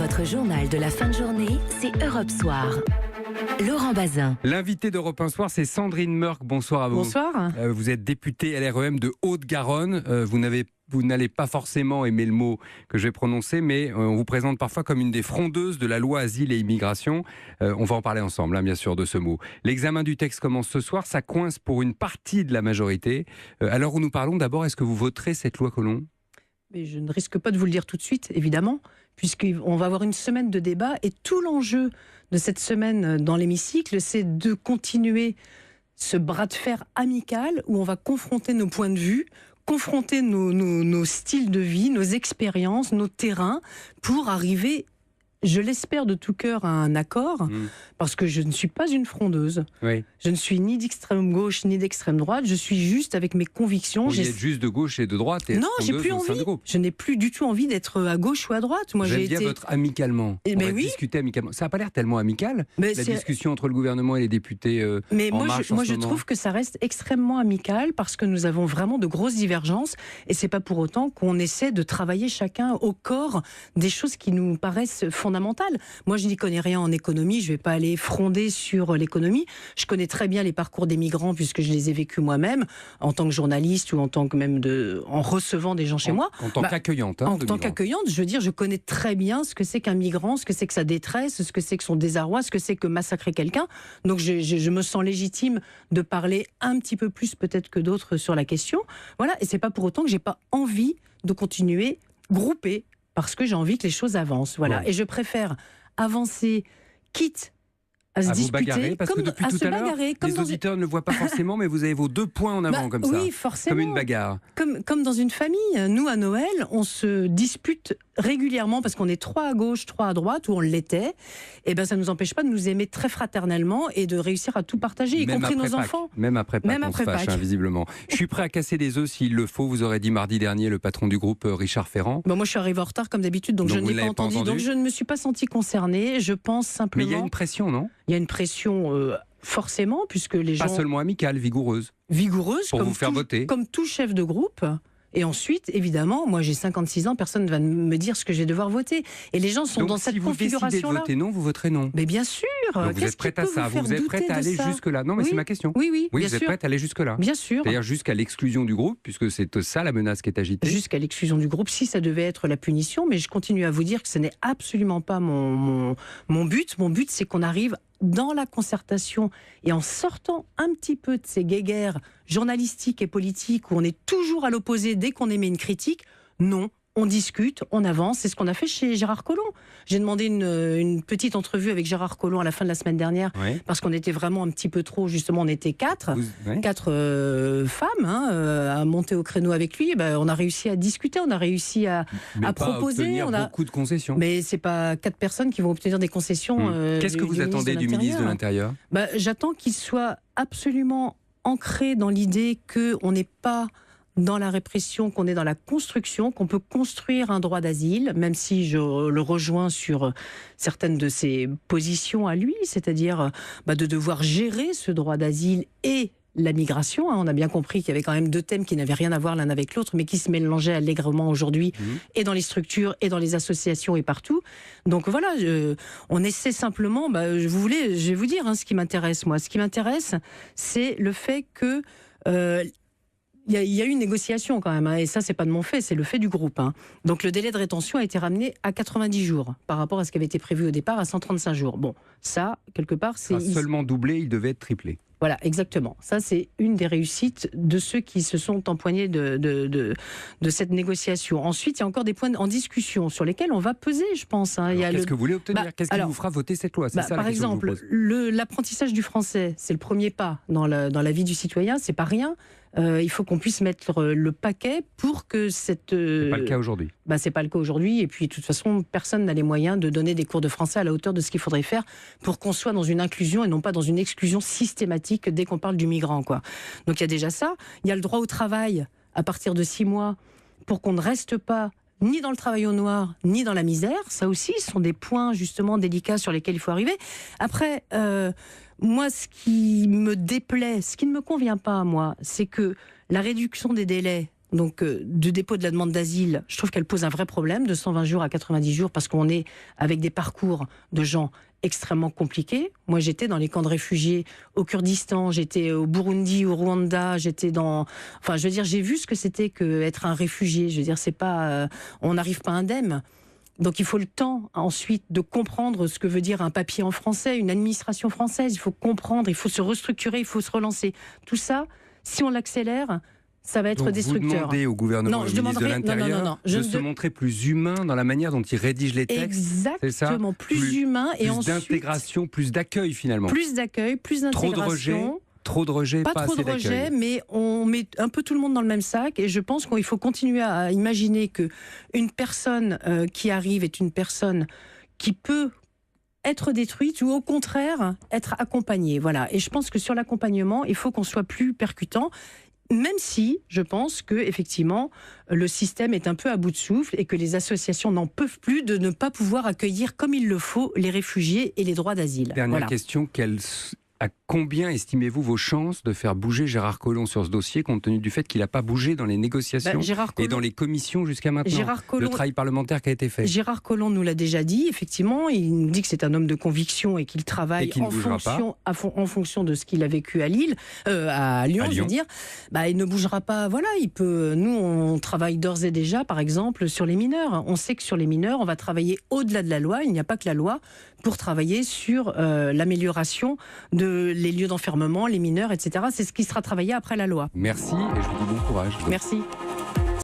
Votre journal de la fin de journée, c'est Europe Soir. Laurent Bazin. L'invité d'Europe 1 Soir, c'est Sandrine Meurck. Bonsoir à vous. Bonsoir. Vous êtes députée LREM de Haute-Garonne. Vous n'allez pas forcément aimer le mot que je vais prononcer, mais on vous présente parfois comme une des frondeuses de la loi Asile et Immigration. On va en parler ensemble, bien sûr, de ce mot. L'examen du texte commence ce soir. Ça coince pour une partie de la majorité. À l'heure où nous parlons, d'abord, est-ce que vous voterez cette loi Collomb ? Mais je ne risque pas de vous le dire tout de suite, évidemment, puisqu'on va avoir une semaine de débat et tout l'enjeu de cette semaine dans l'hémicycle, c'est de continuer ce bras de fer amical où on va confronter nos points de vue, confronter nos styles de vie, nos expériences, nos terrains, pour arriver, je l'espère de tout cœur, à un accord, parce que je ne suis pas une frondeuse. Oui. Je ne suis ni d'extrême gauche ni d'extrême droite, je suis juste avec mes convictions. Vous êtes juste de gauche et de droite et non, j'ai plus envie. Je n'ai plus du tout envie d'être à gauche ou à droite. Moi, j'aime bien votre amicalement. On va discuter amicalement. Ça n'a pas l'air tellement amical, la discussion entre le gouvernement et les députés Mais en marche moi, je trouve que ça reste extrêmement amical parce que nous avons vraiment de grosses divergences et c'est pas pour autant qu'on essaie de travailler chacun au corps des choses qui nous paraissent fondamentales. Moi, je n'y connais rien en économie, je ne vais pas aller fronder sur l'économie. Je connais très bien les parcours des migrants puisque je les ai vécus moi-même en tant que journaliste ou en tant que en recevant des gens chez moi. En tant qu'accueillante. En tant qu'accueillante, je veux dire, je connais très bien ce que c'est qu'un migrant, ce que c'est que sa détresse, ce que c'est que son désarroi, ce que c'est que massacrer quelqu'un. Donc je me sens légitime de parler un petit peu plus peut-être que d'autres sur la question. Voilà, et c'est pas pour autant que j'ai pas envie de continuer groupé parce que j'ai envie que les choses avancent. Voilà, ouais. Et je préfère avancer, quitte à se disputer, bagarrer, parce que depuis tout à l'heure, les auditeurs ne le voient pas forcément, mais vous avez vos 2 points en avant comme ça. Oui, forcément. Comme une bagarre. Comme dans une famille. Nous, à Noël, on se dispute régulièrement parce qu'on est 3 à gauche, 3 à droite, ou on l'était. Et ben, ça ne nous empêche pas de nous aimer très fraternellement et de réussir à tout partager, y compris nos enfants. Même après Pâques, on se fâche, visiblement. Je suis prêt à casser des œufs s'il le faut. Vous aurez dit mardi dernier le patron du groupe, Richard Ferrand. Moi, je suis arrivé en retard comme d'habitude, donc je ne l'ai pas entendu. Donc je ne me suis pas senti concernée. Je pense simplement... Mais il y a une pression, non ? Il y a une pression forcément, puisque les gens... Pas seulement amicale, vigoureuse. Vigoureuse, pour vous faire voter. Comme tout chef de groupe. Et ensuite, évidemment, moi j'ai 56 ans, personne ne va me dire ce que je vais devoir voter. Et les gens sont donc, dans cette configuration-là. Donc si vous décidez de voter non, vous voterez non. Mais bien sûr. Donc vous êtes prête à ça, vous êtes prête à aller jusque-là. Non, mais c'est ma question. Oui, vous êtes prête à aller jusque-là. Bien sûr. C'est-à-dire jusqu'à l'exclusion du groupe, puisque c'est ça la menace qui est agitée. Jusqu'à l'exclusion du groupe, si ça devait être la punition. Mais je continue à vous dire que ce n'est absolument pas mon but. Mon but, c'est qu'on arrive dans la concertation et en sortant un petit peu de ces guéguerres journalistiques et politiques où on est toujours à l'opposé dès qu'on émet une critique, non, on discute, on avance. C'est ce qu'on a fait chez Gérard Collomb. J'ai demandé une petite entrevue avec Gérard Collomb à la fin de la semaine dernière, parce qu'on était vraiment un petit peu trop, justement, on était 4 femmes à monter au créneau avec lui. On a réussi à discuter, on a réussi à proposer. On a beaucoup de concessions. Mais c'est pas 4 personnes qui vont obtenir des concessions. Qu'est-ce que vous attendez du ministre de l'Intérieur ? J'attends qu'il soit absolument ancré dans l'idée qu'on n'est pas dans la répression, qu'on est dans la construction, qu'on peut construire un droit d'asile, même si je le rejoins sur certaines de ses positions à lui, c'est-à-dire de devoir gérer ce droit d'asile et la migration. On a bien compris qu'il y avait quand même 2 thèmes qui n'avaient rien à voir l'un avec l'autre, mais qui se mélangeaient allègrement aujourd'hui, et dans les structures, et dans les associations, et partout. Donc voilà, on essaie simplement, je vais vous dire ce qui m'intéresse, moi. Ce qui m'intéresse, c'est le fait que... il y a eu une négociation quand même, et ça c'est pas de mon fait, c'est le fait du groupe. Donc le délai de rétention a été ramené à 90 jours par rapport à ce qui avait été prévu au départ à 135 jours. Bon, ça quelque part c'est seulement doublé, il devait être triplé. Voilà, exactement. Ça, c'est une des réussites de ceux qui se sont empoignés de cette négociation. Ensuite, il y a encore des points en discussion sur lesquels on va peser, je pense. Qu'est-ce que vous voulez obtenir ? Qu'est-ce qui vous fera voter cette loi ? Par exemple, l'apprentissage du français, c'est le premier pas dans la vie du citoyen, c'est pas rien. Il faut qu'on puisse mettre le paquet pour que cette... C'est pas le cas aujourd'hui. C'est pas le cas aujourd'hui. Et puis, de toute façon, personne n'a les moyens de donner des cours de français à la hauteur de ce qu'il faudrait faire pour qu'on soit dans une inclusion et non pas dans une exclusion systématique dès qu'on parle du migrant, quoi. Donc, il y a déjà ça. Il y a le droit au travail à partir de 6 mois pour qu'on ne reste pas ni dans le travail au noir, ni dans la misère. Ça aussi, ce sont des points, justement, délicats sur lesquels il faut arriver. Après... moi, ce qui me déplaît, ce qui ne me convient pas, moi, c'est que la réduction des délais donc de dépôt de la demande d'asile, je trouve qu'elle pose un vrai problème de 120 jours à 90 jours parce qu'on est avec des parcours de gens extrêmement compliqués. Moi, j'étais dans les camps de réfugiés au Kurdistan, j'étais au Burundi, au Rwanda, enfin, je veux dire, j'ai vu ce que c'était qu'être un réfugié. Je veux dire, c'est pas, on n'arrive pas indemne. Donc il faut le temps ensuite de comprendre ce que veut dire un papier en français, une administration française. Il faut comprendre, il faut se restructurer, il faut se relancer. Tout ça, si on l'accélère, ça va être destructeur. Vous demandez au gouvernement, au ministre de l'Intérieur, de se montrer plus humain dans la manière dont il rédige les textes. Exactement, plus humain et ensuite d'intégration, plus d'accueil finalement. Plus d'accueil, plus d'intégration. Trop de rejets, pas trop de rejets, mais on met un peu tout le monde dans le même sac. Et je pense qu'il faut continuer à imaginer qu'une personne qui arrive est une personne qui peut être détruite ou au contraire être accompagnée. Voilà. Et je pense que sur l'accompagnement, il faut qu'on soit plus percutant. Même si je pense que effectivement le système est un peu à bout de souffle et que les associations n'en peuvent plus de ne pas pouvoir accueillir comme il le faut les réfugiés et les droits d'asile. Dernière question, à combien estimez-vous vos chances de faire bouger Gérard Collomb sur ce dossier, compte tenu du fait qu'il n'a pas bougé dans les négociations et dans les commissions jusqu'à maintenant, le travail parlementaire qui a été fait? Gérard Collomb nous l'a déjà dit, effectivement, il nous dit que c'est un homme de conviction et qu'il travaille en fonction de ce qu'il a vécu à Lyon, je veux dire. Il ne bougera pas, voilà, nous on travaille d'ores et déjà, par exemple, sur les mineurs. On sait que sur les mineurs, on va travailler au-delà de la loi, il n'y a pas que la loi, pour travailler sur l'amélioration de les lieux d'enfermement, les mineurs, etc. C'est ce qui sera travaillé après la loi. Merci et je vous dis bon courage. Merci.